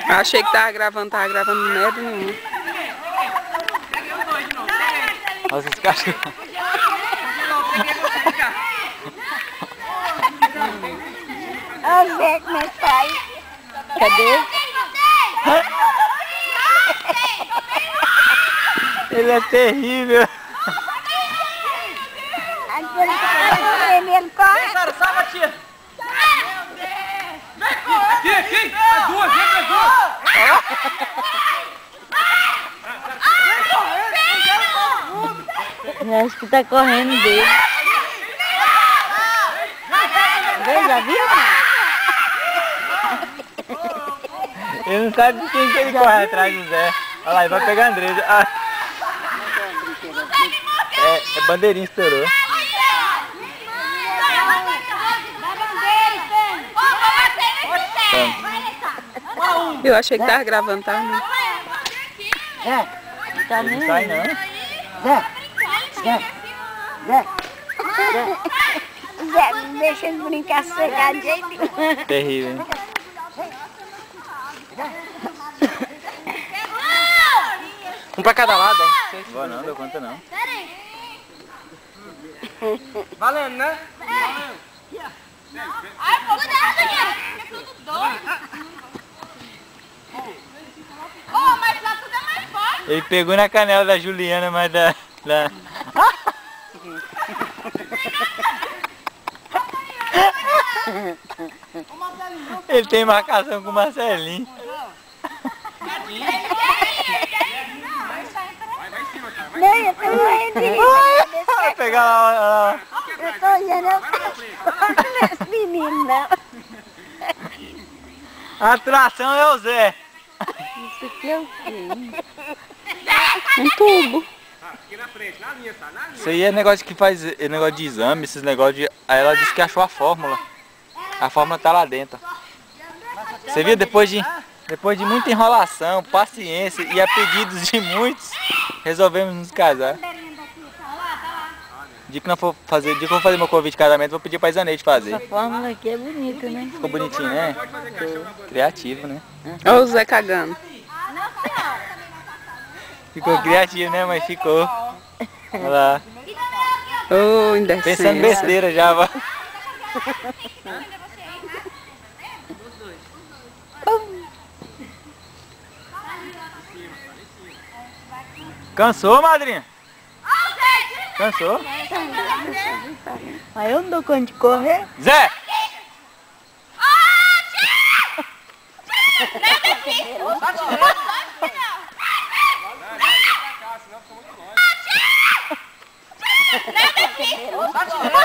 Achei que tava gravando merda nenhuma. Olha esses cachorros. Olha o Zé como é que faz. Cadê? Ele é terrível. Ele corre. Sara, salva a tia. Aqui. As duas, vem as duas. Eu acho que tá correndo dele. Já viu? Ele não sabe de quem que ele corre atrás do Zé. Olha lá, ele vai pegar a Andresa. Ah. É bandeirinha, estourou. Eu achei que tava gravando, tá? Tá nem Não sai não. Zé, não deixa ele brincar sossegado de jeito nenhum. Terrível, hein? Um pra cada lado, ó. Boa não, deu conta não. Valendo, né? Ai, cuidado, gente. É tudo doido. Oh, mas lá tudo é mais forte. Ele pegou na canela da Juliana, mas da... Ele tem marcação com o Marcelinho. Não, eu tô morrendo. Vai pegar lá. Eu tô olhando, eu tô esse menino, não. A atração é o Zé. Isso aqui é o quê? Um tubo. Aqui na frente, na linha, tá? Na linha. Isso aí é negócio que faz, é negócio de exame, esses negócios de... Aí ela disse que achou a fórmula. A fórmula tá lá dentro. Você viu, depois de muita enrolação, paciência e a pedidos de muitos, resolvemos nos casar. De que eu for fazer meu convite de casamento, vou pedir pra Isaneide fazer. Essa fórmula aqui é bonita, né? Ficou bonitinho, né? Criativo, né? Olha o Zé cagando. Ficou criativo, né? Mas ficou. Olha lá. Ô, indecência. Pensando besteira já, vai. Cansou, madrinha? Cansou? Aí eu não dou conta de correr. Zé! Nada aqui.